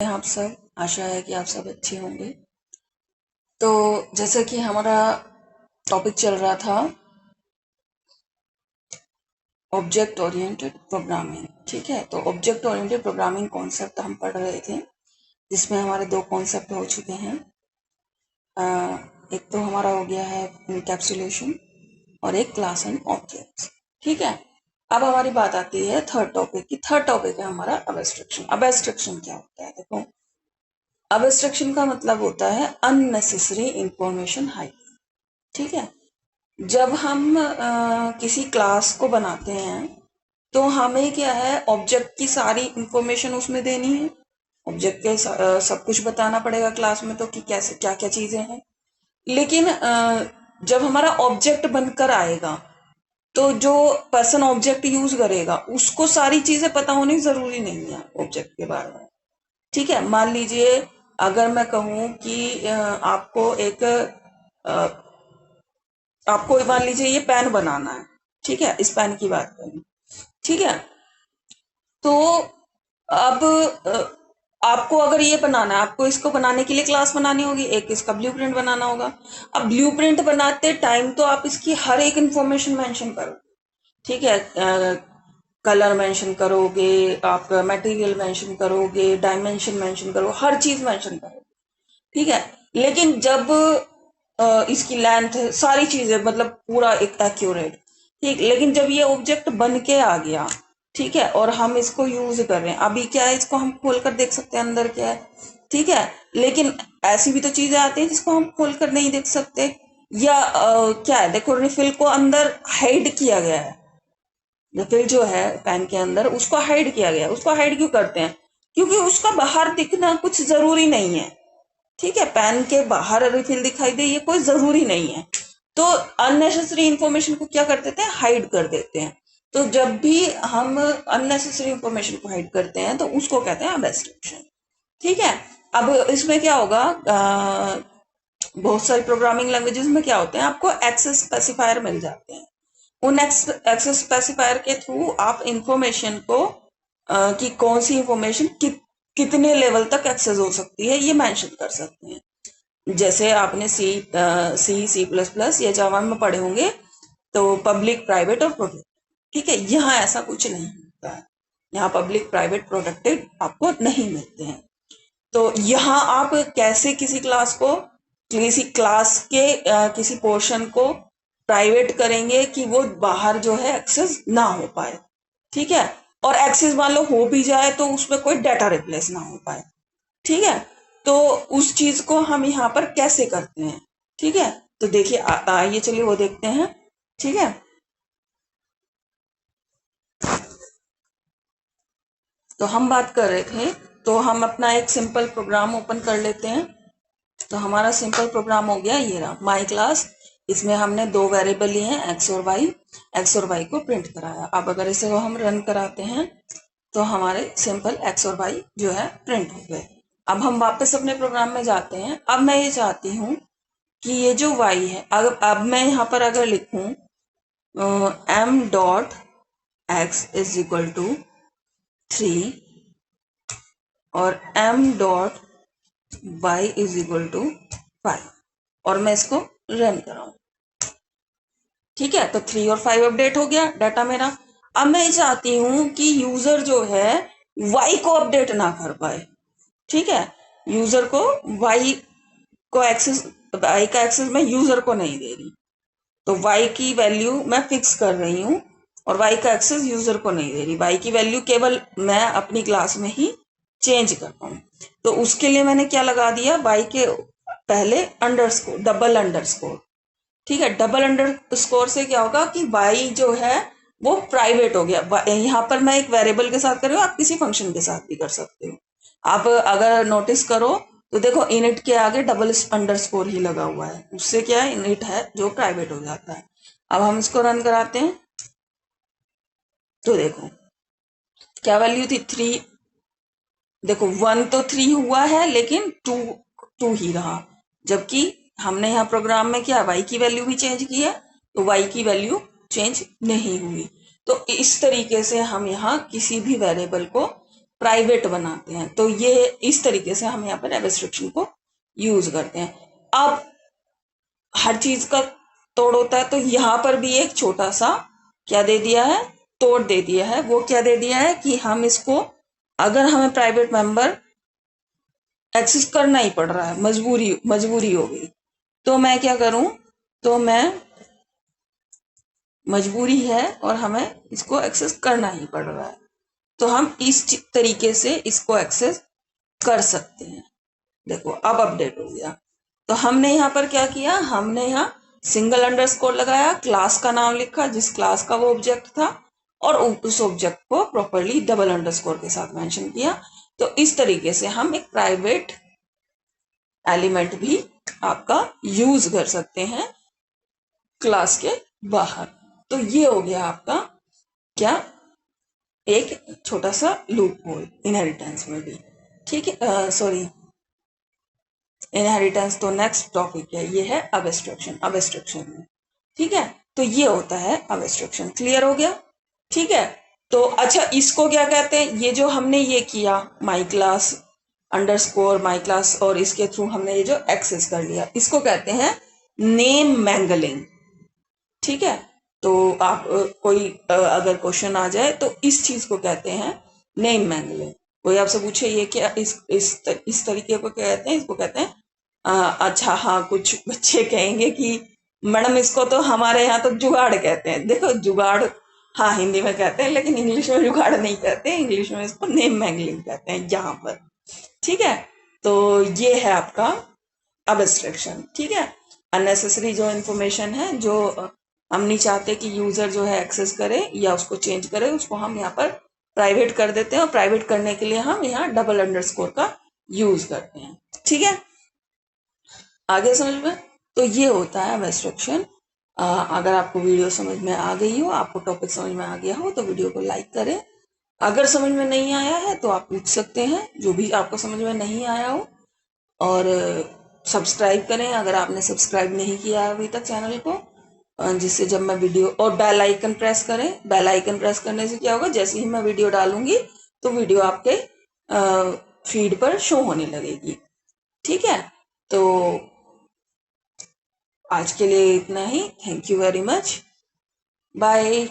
आप सब, आशा है कि आप सब अच्छे होंगे। तो जैसा कि हमारा टॉपिक चल रहा था ऑब्जेक्ट ओरिएंटेड प्रोग्रामिंग, ठीक है। तो ऑब्जेक्ट ओरिएंटेड प्रोग्रामिंग कॉन्सेप्ट हम पढ़ रहे थे, जिसमें हमारे दो कॉन्सेप्ट हो चुके हैं। एक तो हमारा हो गया है इनकैप्सुलेशन और एक क्लास एंड ऑब्जेक्ट्स, ठीक है। अब हमारी बात आती है थर्ड टॉपिक की। थर्ड टॉपिक है हमारा अबस्ट्रक्शन। अबस्ट्रक्शन क्या होता है? देखो, अबस्ट्रक्शन का मतलब होता है अननेसेसरी इंफॉर्मेशन हाइड, ठीक है। जब हम किसी क्लास को बनाते हैं तो हमें क्या है, ऑब्जेक्ट की सारी इंफॉर्मेशन उसमें देनी है। ऑब्जेक्ट के सब कुछ बताना पड़ेगा क्लास में, तो कि कैसे क्या क्या चीजें हैं। लेकिन जब हमारा ऑब्जेक्ट बनकर आएगा तो जो पर्सन ऑब्जेक्ट यूज करेगा उसको सारी चीजें पता होनी जरूरी नहीं है ऑब्जेक्ट के बारे में, ठीक है। मान लीजिए अगर मैं कहूं कि आपको मान लीजिए ये पेन बनाना है, ठीक है। इस पेन की बात करें, ठीक है। तो अब आपको अगर ये बनाना है, आपको इसको बनाने के लिए क्लास बनानी होगी, एक इसका ब्लूप्रिंट बनाना होगा। अब ब्लूप्रिंट बनाते टाइम तो आप इसकी हर एक इंफॉर्मेशन मेंशन करो, ठीक है। कलर मेंशन करोगे, आप मटेरियल मेंशन करोगे, डायमेंशन मेंशन करो, हर चीज मेंशन करो, ठीक है। लेकिन जब इसकी लेंथ, सारी चीजें, मतलब पूरा एक एक्यूरेट, ठीक। लेकिन जब ये ऑब्जेक्ट बन के आ गया, ठीक है, और हम इसको यूज कर रहे हैं, अभी क्या है, इसको हम खोल कर देख सकते हैं अंदर क्या है, ठीक है। लेकिन ऐसी भी तो चीजें आती हैं जिसको हम खोल कर नहीं देख सकते। या क्या है, देखो, रिफिल को अंदर हाइड किया गया है। रिफिल जो है पेन के अंदर, उसको हाइड किया गया है। उसको हाइड क्यों करते हैं? क्योंकि उसका बाहर दिखना कुछ जरूरी नहीं है, ठीक है। पेन के बाहर रिफिल दिखाई दे, ये कोई जरूरी नहीं है। तो अननेसेसरी इंफॉर्मेशन को क्या कर देते हैं, हाइड कर देते हैं। तो जब भी हम अननेसेसरी इंफॉर्मेशन को हाइड करते हैं तो उसको कहते हैं अबस्ट्रक्शन, ठीक है। अब इसमें क्या होगा, बहुत सारी प्रोग्रामिंग लैंग्वेजेस में क्या होते हैं, आपको एक्सेस स्पेसिफायर मिल जाते हैं। उन एक्सेस स्पेसिफायर के थ्रू आप इंफॉर्मेशन को कि कौन सी इंफॉर्मेशन कितने लेवल तक एक्सेस हो सकती है, ये मेंशन कर सकते हैं। जैसे आपने सी प्लस प्लस या जावा में पढ़े होंगे, तो पब्लिक, प्राइवेट और प्रोटेक्टेड, ठीक है। यहाँ ऐसा कुछ नहीं होता है। यहाँ पब्लिक, प्राइवेट, प्रोटेक्टेड आपको नहीं मिलते हैं। तो यहाँ आप कैसे किसी क्लास को, किसी क्लास के किसी पोर्शन को प्राइवेट करेंगे कि वो बाहर जो है एक्सेस ना हो पाए, ठीक है। और एक्सेस मान लो हो भी जाए तो उसमें कोई डाटा रिप्लेस ना हो पाए, ठीक है। तो उस चीज को हम यहाँ पर कैसे करते हैं, ठीक है। तो देखिए, आइए चलिए वो देखते हैं, ठीक है। तो हम बात कर रहे थे, तो हम अपना एक सिंपल प्रोग्राम ओपन कर लेते हैं। तो हमारा सिंपल प्रोग्राम हो गया, ये रहा माई क्लास। इसमें हमने दो वेरिएबल लिए हैं, एक्स और वाई। एक्स और वाई को प्रिंट कराया। अब अगर इसे हम रन कराते हैं तो हमारे सिंपल एक्स और वाई जो है प्रिंट हो गए। अब हम वापस अपने प्रोग्राम में जाते हैं। अब मैं ये चाहती हूँ कि ये जो वाई है, अब मैं यहाँ पर अगर लिखूं M dot X is equal to 3 और M dot Y is equal to 5, और मैं इसको रन कराऊं, ठीक है। तो 3 और 5 अपडेट हो गया डाटा मेरा। अब मैं चाहती हूं कि यूजर जो है वाई को अपडेट ना कर पाए, ठीक है। यूजर को वाई को एक्सेस, वाई का एक्सेस मैं यूजर को नहीं दे रही। तो वाई की वैल्यू मैं फिक्स कर रही हूँ और वाई का एक्सेस यूजर को नहीं दे रही। वाई की वैल्यू केवल मैं अपनी क्लास में ही चेंज कर पाऊँ। तो उसके लिए मैंने क्या लगा दिया, वाई के पहले अंडरस्कोर, डबल अंडरस्कोर, ठीक है। डबल अंडरस्कोर से क्या होगा कि वाई जो है वो प्राइवेट हो गया। यहाँ पर मैं एक वेरिएबल के साथ कर रही हूँ, आप किसी फंक्शन के साथ भी कर सकते हो। आप अगर नोटिस करो तो देखो, इनिट के आगे डबल अंडरस्कोर ही लगा हुआ है, उससे क्या है, इनिट है जो प्राइवेट हो जाता है। अब हम इसको रन कराते हैं तो देखो क्या वैल्यू थी, 3। देखो 1 तो 3 हुआ है, लेकिन 2 ही रहा। जबकि हमने यहाँ प्रोग्राम में क्या, वाई की वैल्यू भी चेंज की है, तो वाई की वैल्यू चेंज नहीं हुई। तो इस तरीके से हम यहाँ किसी भी वेरिएबल को प्राइवेट बनाते हैं। तो ये इस तरीके से हम यहाँ पर एब्स्ट्रैक्शन को यूज करते हैं। अब हर चीज का तोड़ होता है, तो यहाँ पर भी एक छोटा सा क्या दे दिया है, तोड़ दे दिया है। वो क्या दे दिया है कि हम इसको, अगर हमें प्राइवेट मेंबर एक्सेस करना ही पड़ रहा है, मजबूरी हो गई, तो मैं क्या करूं, तो मैं मजबूरी है और हमें इसको एक्सेस करना ही पड़ रहा है, तो हम इस तरीके से इसको एक्सेस कर सकते हैं। देखो अब अपडेट हो गया। तो हमने यहाँ पर क्या किया, हमने यहाँ सिंगल अंडरस्कोर लगाया, क्लास का नाम लिखा जिस क्लास का वो ऑब्जेक्ट था, और उस ऑब्जेक्ट को प्रॉपरली डबल अंडरस्कोर के साथ मेंशन किया। तो इस तरीके से हम एक प्राइवेट एलिमेंट भी आपका यूज कर सकते हैं क्लास के बाहर। तो ये हो गया आपका क्या, एक छोटा सा लूप होल इनहेरिटेंस में भी। ठीक है, सॉरी, इनहेरिटेंस तो नेक्स्ट टॉपिक है, ये है अबस्ट्रक्शन में। ठीक है, तो ये होता है अबस्ट्रक्शन। क्लियर हो गया? ठीक है, तो अच्छा इसको क्या कहते हैं, ये जो हमने ये किया my class underscore my class, और इसके थ्रू हमने ये जो एक्सेस कर लिया, इसको कहते हैं नेम मैंगलिंग। ठीक है, तो आप कोई अगर क्वेश्चन आ जाए तो इस चीज को कहते हैं नेम मैंगलिंग। कोई आपसे पूछे ये क्या, इस तरीके को क्या कहते हैं, इसको कहते हैं अच्छा हाँ, कुछ बच्चे कहेंगे कि मैडम इसको तो हमारे यहाँ तो जुगाड़ कहते हैं। देखो जुगाड़ हाँ हिंदी में कहते हैं, लेकिन इंग्लिश में जुगाड़ नहीं कहते हैं, इंग्लिश में इसको नेम मैंगलिंग कहते हैं यहाँ पर। ठीक है, तो ये है आपका अबस्ट्रक्शन। ठीक है, अननेसेसरी जो इन्फॉर्मेशन है, जो हम नहीं चाहते कि यूजर जो है एक्सेस करे या उसको चेंज करे, उसको हम यहाँ पर प्राइवेट कर देते हैं, और प्राइवेट करने के लिए हम यहाँ डबल अंडरस्कोर का यूज करते हैं। ठीक है, आगे समझ में? तो ये होता है अबस्ट्रक्शन। अगर आपको वीडियो समझ में आ गई हो, आपको टॉपिक समझ में आ गया हो, तो वीडियो को लाइक करें। अगर समझ में नहीं आया है तो आप पूछ सकते हैं, जो भी आपको समझ में नहीं आया हो। और सब्सक्राइब करें अगर आपने सब्सक्राइब नहीं किया है अभी तक चैनल को, जिससे जब मैं वीडियो, और बेल आइकन प्रेस करें। बेल आइकन प्रेस करने से क्या होगा, जैसे ही मैं वीडियो डालूंगी तो वीडियो आपके फीड पर शो होने लगेगी। ठीक है, तो आज के लिए इतना ही। Thank you very much, bye.